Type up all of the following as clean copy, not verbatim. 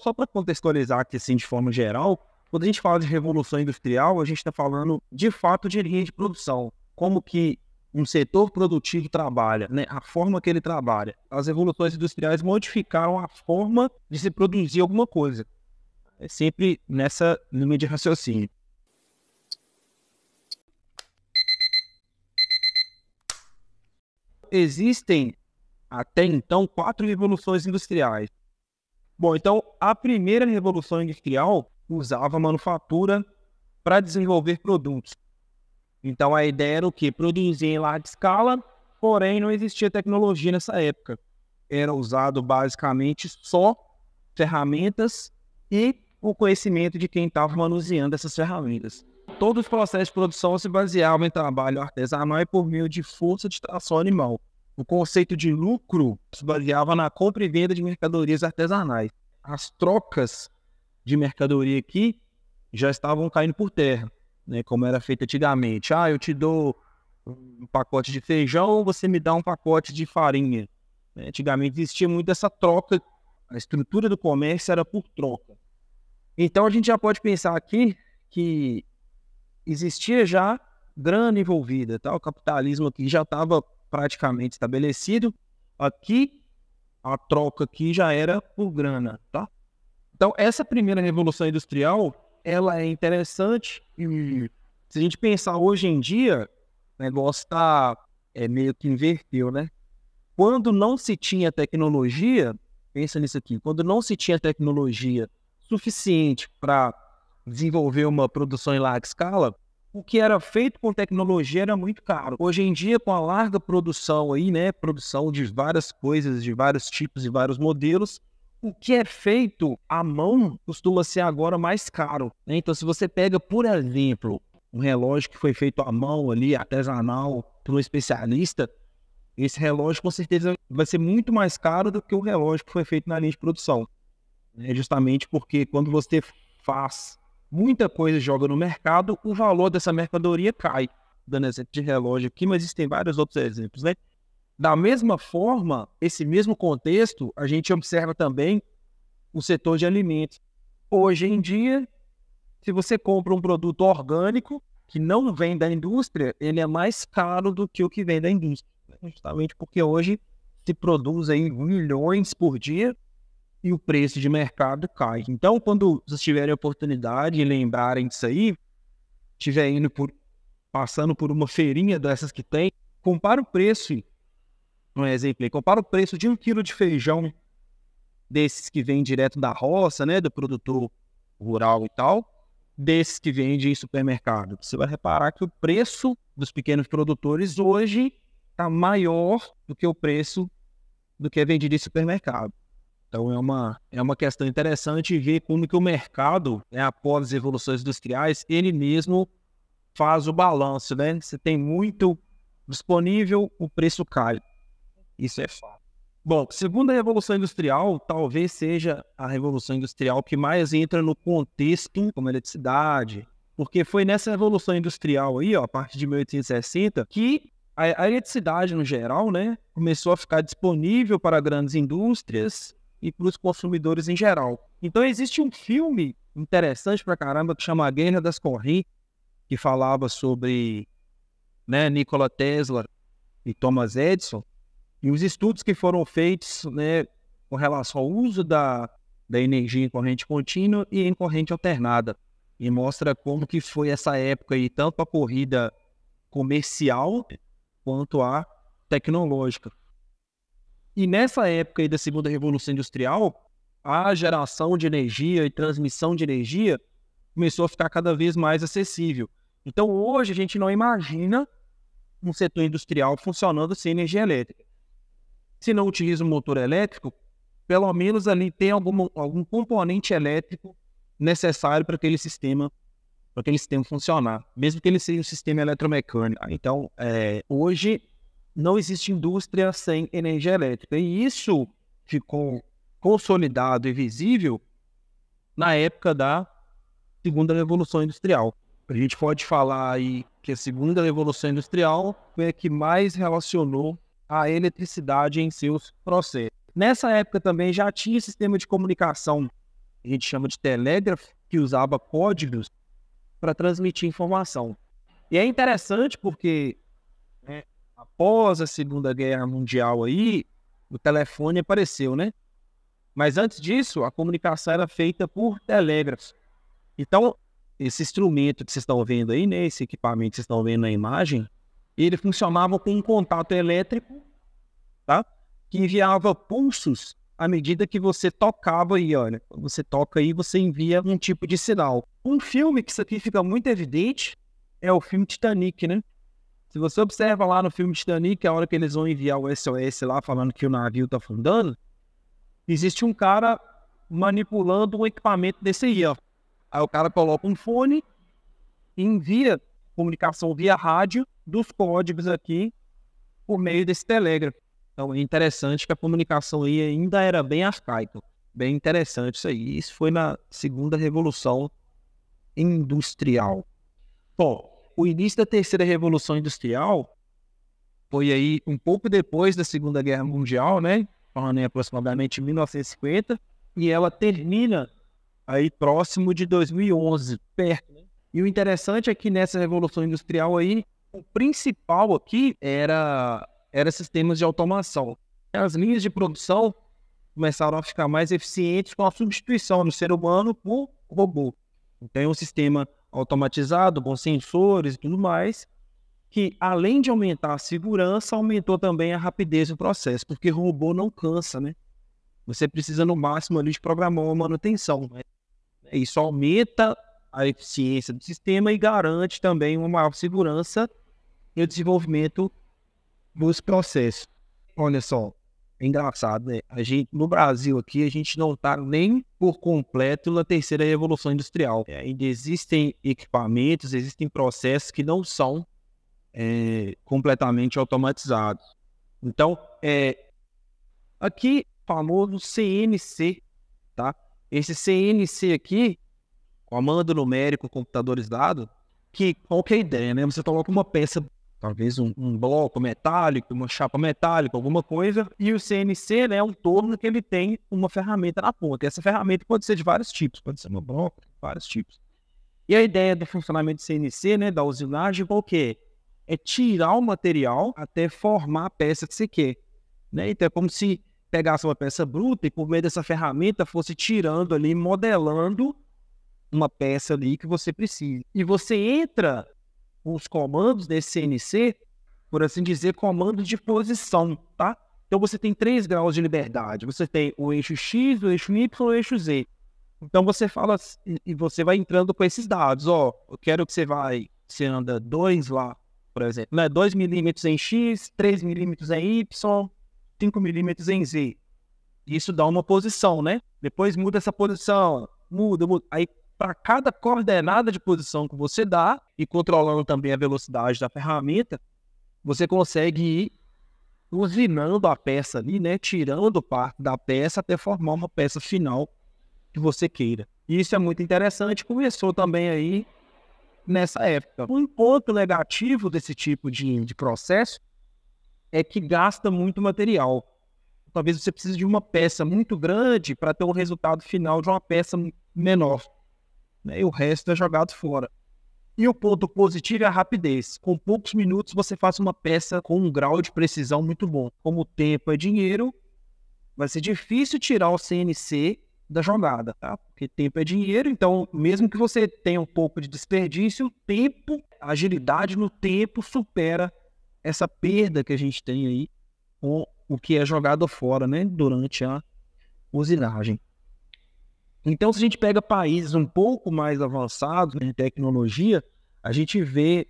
só para contextualizar aqui, assim, de forma geral, quando a gente fala de revolução industrial, a gente está falando, de fato, de linha de produção. Como que um setor produtivo trabalha, né? A forma que ele trabalha. As revoluções industriais modificaram a forma de se produzir alguma coisa. É sempre nessa linha de raciocínio. Existem, até então, 4 revoluções industriais. Bom, então, a primeira revolução industrial usava a manufatura para desenvolver produtos. Então, a ideia era o quê? Produzir em larga escala, porém não existia tecnologia nessa época. Era usado basicamente só ferramentas e o conhecimento de quem estava manuseando essas ferramentas. Todos os processos de produção se baseavam em trabalho artesanal e por meio de força de tração animal. O conceito de lucro se baseava na compra e venda de mercadorias artesanais. As trocas de mercadoria aqui já estavam caindo por terra, né, como era feito antigamente. Eu te dou um pacote de feijão, você me dá um pacote de farinha. Antigamente existia muito essa troca, a estrutura do comércio era por troca. Então a gente já pode pensar aqui que existia já grana envolvida, tá? O capitalismo aqui já estava praticamente estabelecido. Aqui, a troca aqui já era por grana, tá? Então, essa primeira revolução industrial, ela é interessante e se a gente pensar hoje em dia, o negócio meio que inverteu, né? Quando não se tinha tecnologia, pensa nisso aqui, quando não se tinha tecnologia suficiente para desenvolver uma produção em larga escala, o que era feito com tecnologia era muito caro. Hoje em dia, com a larga produção aí, né, produção de várias coisas, de vários tipos e vários modelos, o que é feito à mão costuma ser agora mais caro, né? Então, se você pega, por exemplo, um relógio que foi feito à mão ali, artesanal, por um especialista, esse relógio com certeza vai ser muito mais caro do que o relógio que foi feito na linha de produção. Justamente porque quando você faz muita coisa e joga no mercado, o valor dessa mercadoria cai. Dando exemplo de relógio aqui, mas existem vários outros exemplos, né? Da mesma forma, esse mesmo contexto, a gente observa também o setor de alimentos. Hoje em dia, se você compra um produto orgânico que não vem da indústria, ele é mais caro do que o que vem da indústria. Justamente porque hoje se produz aí milhões por dia e o preço de mercado cai. Então, quando vocês tiverem a oportunidade de lembrarem disso aí, estiver passando por uma feirinha dessas que tem, compara o preço, um exemplo aí, compara o preço de 1 quilo de feijão desses que vem direto da roça, né, do produtor rural e tal, desses que vendem em supermercado. Você vai reparar que o preço dos pequenos produtores hoje está maior do que o preço do que é vendido em supermercado. Então é uma questão interessante ver como que o mercado, né, após as revoluções industriais, ele mesmo faz o balanço, né? Você tem muito disponível, o preço cai. Isso é fato. Bom, segunda revolução industrial, talvez seja a revolução industrial que mais entra no contexto como eletricidade, porque foi nessa revolução industrial aí, a partir de 1860, que a eletricidade no geral, né, começou a ficar disponível para grandes indústrias e para os consumidores em geral. Então existe um filme interessante pra caramba que chama A Guerra das Correntes, que falava sobre, né, Nikola Tesla e Thomas Edison, e os estudos que foram feitos, né, com relação ao uso da energia em corrente contínua e em corrente alternada. E mostra como que foi essa época aí, tanto a corrida comercial quanto a tecnológica. E nessa época aí da segunda revolução industrial, a geração de energia e transmissão de energia começou a ficar cada vez mais acessível. Então hoje a gente não imagina um setor industrial funcionando sem energia elétrica. Se não utiliza um motor elétrico, pelo menos ali tem algum componente elétrico necessário para aquele sistema funcionar, mesmo que ele seja um sistema eletromecânico. Então, hoje não existe indústria sem energia elétrica. E isso ficou consolidado e visível na época da segunda revolução industrial. A gente pode falar aí que a segunda revolução industrial foi a que mais relacionou a eletricidade em seus processos. Nessa época também já tinha sistema de comunicação a gente chama de telégrafo, que usava códigos para transmitir informação. E é interessante porque, né, após a Segunda Guerra Mundial aí, o telefone apareceu, né? Mas antes disso, a comunicação era feita por telégrafos. Então, esse instrumento que vocês estão vendo aí, né, esse equipamento que vocês estão vendo na imagem, ele funcionava com um contato elétrico, tá? Que enviava pulsos à medida que você tocava aí, olha. Quando você toca aí, você envia um tipo de sinal. Um filme que isso aqui fica muito evidente é o filme Titanic, né? Se você observa lá no filme Titanic, a hora que eles vão enviar o SOS lá, falando que o navio tá afundando, existe um cara manipulando um equipamento desse aí, ó. Aí o cara coloca um fone e envia comunicação via rádio dos códigos aqui por meio desse telégrafo. Então é interessante que a comunicação aí ainda era bem arcaica. Bem interessante isso aí. Isso foi na segunda revolução industrial. Bom, o início da terceira revolução industrial foi aí um pouco depois da Segunda Guerra Mundial, né? Falando em aproximadamente 1950, e ela termina aí próximo de 2011, perto, né? E o interessante é que nessa revolução industrial aí, o principal aqui era sistemas de automação. As linhas de produção começaram a ficar mais eficientes com a substituição do ser humano por robô. Então é um sistema automatizado, com sensores e tudo mais, que além de aumentar a segurança, aumentou também a rapidez do processo, porque robô não cansa, né? Você precisa no máximo ali de programar uma manutenção, né? Isso aumenta a eficiência do sistema e garante também uma maior segurança e o desenvolvimento dos processos. Olha só, é engraçado, né? No Brasil aqui, a gente não está nem por completo na terceira revolução industrial. Ainda existem equipamentos, existem processos que não são completamente automatizados. Então, aqui, famoso CNC, tá? Esse CNC aqui, comando numérico computadorizado, qual que é a ideia, né? Você coloca uma peça, talvez um bloco metálico, uma chapa metálica, alguma coisa, e o CNC, né, é um torno que ele tem uma ferramenta na ponta. E essa ferramenta pode ser de vários tipos, pode ser uma bloco, vários tipos. E a ideia do funcionamento do CNC, né, da usinagem, qual que é? É tirar o material até formar a peça que você quer, né? Então é como se pegasse uma peça bruta e por meio dessa ferramenta fosse tirando ali, modelando uma peça ali que você precisa. E você entra com os comandos desse CNC, por assim dizer, comandos de posição, tá? Então você tem 3 graus de liberdade. Você tem o eixo X, o eixo Y e o eixo Z. Então você fala e você vai entrando com esses dados. Ó, eu quero que você anda 2 lá, por exemplo, né? 2 milímetros em X, 3 milímetros em Y, 5 milímetros em Z. Isso dá uma posição, né? Depois muda essa posição, muda. Aí, para cada coordenada de posição que você dá, e controlando também a velocidade da ferramenta, você consegue ir usinando a peça ali, né? Tirando parte da peça até formar uma peça final que você queira. E isso é muito interessante. Começou também aí nessa época. Um ponto negativo desse tipo de processo é que gasta muito material. Talvez você precise de uma peça muito grande para ter um resultado final de uma peça menor, né? E o resto é jogado fora. E o ponto positivo é a rapidez. Com poucos minutos você faz uma peça com um grau de precisão muito bom. Como o tempo é dinheiro, vai ser difícil tirar o CNC da jogada, tá? Porque tempo é dinheiro, então mesmo que você tenha um pouco de desperdício, o tempo, a agilidade no tempo supera essa perda que a gente tem aí com o que é jogado fora, né, durante a usinagem. Então, se a gente pega países um pouco mais avançados, né, em tecnologia, a gente vê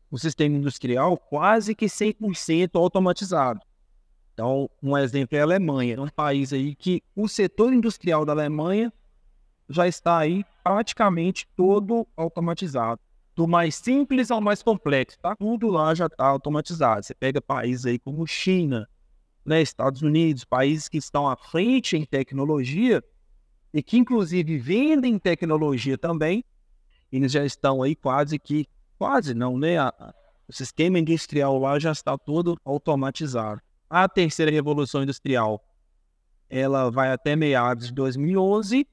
o sistema industrial quase que 100% automatizado. Então, um exemplo é a Alemanha. É um país aí que o setor industrial da Alemanha já está aí praticamente todo automatizado. Do mais simples ao mais complexo, tá? Tudo lá já está automatizado. Você pega países aí como China, né, Estados Unidos, países que estão à frente em tecnologia e que inclusive vendem tecnologia também, eles já estão aí quase não, né? O sistema industrial lá já está todo automatizado. A terceira revolução industrial, ela vai até meados de 2011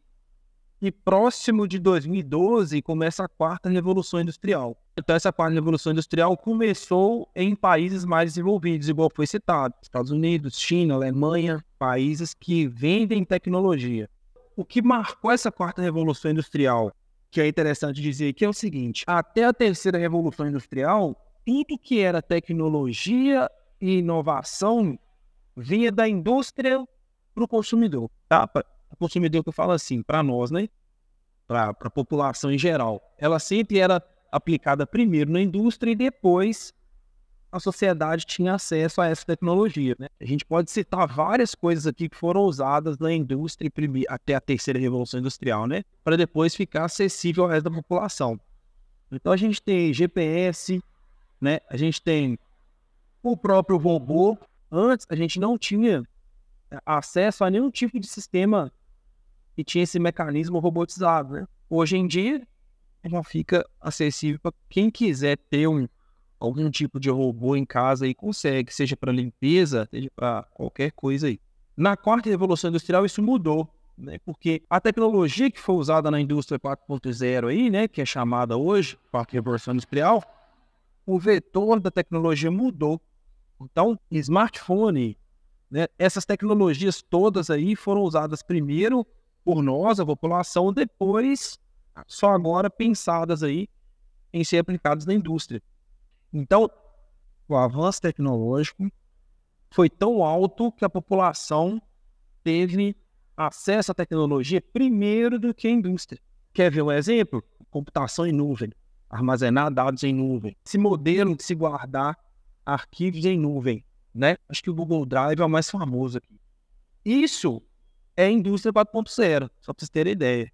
e próximo de 2012 começa a quarta revolução industrial. Então essa quarta revolução industrial começou em países mais desenvolvidos, igual foi citado, Estados Unidos, China, Alemanha, países que vendem tecnologia. O que marcou essa quarta revolução industrial, que é interessante dizer que é o seguinte: até a terceira revolução industrial, tudo que era tecnologia e inovação vinha da indústria para o consumidor, tá? O consumidor que eu falo assim, para nós, né? Para a população em geral. Ela sempre era aplicada primeiro na indústria e depois a sociedade tinha acesso a essa tecnologia, né? A gente pode citar várias coisas aqui que foram usadas na indústria até a terceira revolução industrial, né? Para depois ficar acessível ao resto da população. Então a gente tem GPS, né? A gente tem o próprio robô. Antes a gente não tinha acesso a nenhum tipo de sistema que tinha esse mecanismo robotizado, né? Hoje em dia já fica acessível para quem quiser ter algum tipo de robô em casa e consegue, seja para limpeza, seja para qualquer coisa aí. Na quarta revolução industrial isso mudou, né? Porque a tecnologia que foi usada na indústria 4.0 aí, né, que é chamada hoje quarta revolução industrial, o vetor da tecnologia mudou. Então, smartphone, né, essas tecnologias todas aí foram usadas primeiro por nós, a população, depois só agora pensadas aí em ser aplicadas na indústria. Então, o avanço tecnológico foi tão alto que a população teve acesso à tecnologia primeiro do que a indústria. Quer ver um exemplo? Computação em nuvem, armazenar dados em nuvem. Esse modelo de se guardar arquivos em nuvem, né? Acho que o Google Drive é o mais famoso aqui. Isso é a indústria 4.0, só para vocês terem ideia.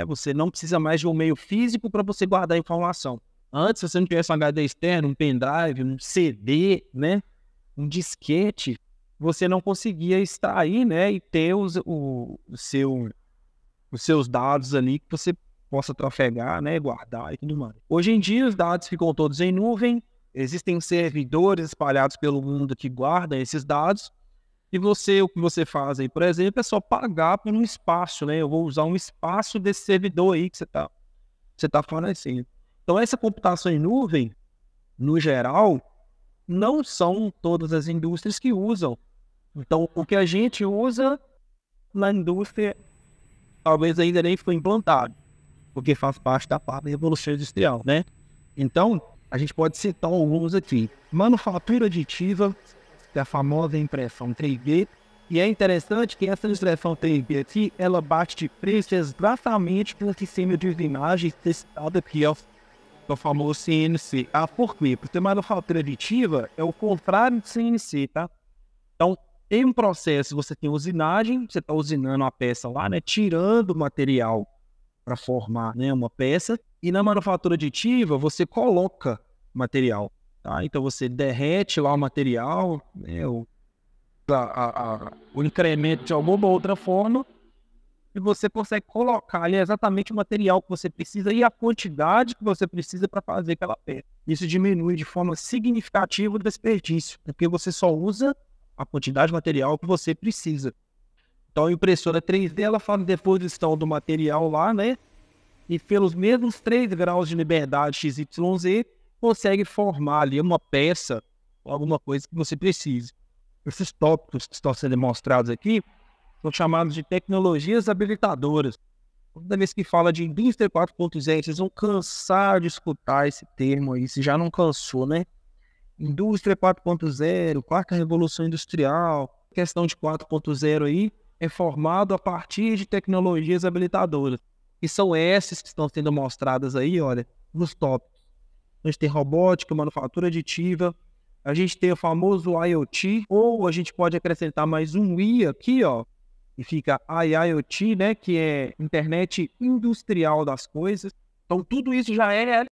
Você não precisa mais de um meio físico para você guardar informação. Antes, se você não tivesse um HD externo, um pendrive, um CD, né, um disquete, você não conseguia extrair, né, e ter os seus dados ali que você possa trafegar, né, guardar e tudo mais. Hoje em dia, os dados ficam todos em nuvem, existem servidores espalhados pelo mundo que guardam esses dados, e o que você faz aí, por exemplo, é só pagar por um espaço, né? Eu vou usar um espaço desse servidor aí que você tá fornecendo. Então, essa computação em nuvem, no geral, não são todas as indústrias que usam. Então, o que a gente usa na indústria, talvez ainda nem foi implantado, porque faz parte da parte da Revolução Industrial, né? Então, a gente pode citar alguns aqui. Manufatura aditiva, que é a famosa impressão 3D, e é interessante que essa impressão 3D aqui, ela bate de preço exatamente pelo sistema de imagens testado aqui, ó, o famoso CNC. Por quê? Porque manufatura aditiva é o contrário do CNC, tá? Então, em um processo, você tem usinagem, você está usinando a peça lá, né, tirando o material para formar, né, uma peça, e na manufatura aditiva, você coloca material. Tá? Então você derrete lá o material, né, o incremento de alguma outra forma, e você consegue colocar ali exatamente o material que você precisa e a quantidade que você precisa para fazer aquela peça. Isso diminui de forma significativa o desperdício, porque você só usa a quantidade de material que você precisa. Então a impressora 3D ela faz a deposição do material lá, né? E pelos mesmos 3 graus de liberdade XYZ, consegue formar ali uma peça ou alguma coisa que você precise. Esses tópicos que estão sendo demonstrados aqui são chamados de tecnologias habilitadoras. Toda vez que fala de indústria 4.0, vocês vão cansar de escutar esse termo aí, se já não cansou, né? Indústria 4.0, quarta revolução industrial, questão de 4.0 aí, é formado a partir de tecnologias habilitadoras. E são essas que estão sendo mostradas aí, olha, nos tópicos. A gente tem robótica, manufatura aditiva, a gente tem o famoso IoT, ou a gente pode acrescentar mais um I aqui, ó, e fica IIoT, né, que é Internet Industrial das Coisas. Então, tudo isso já é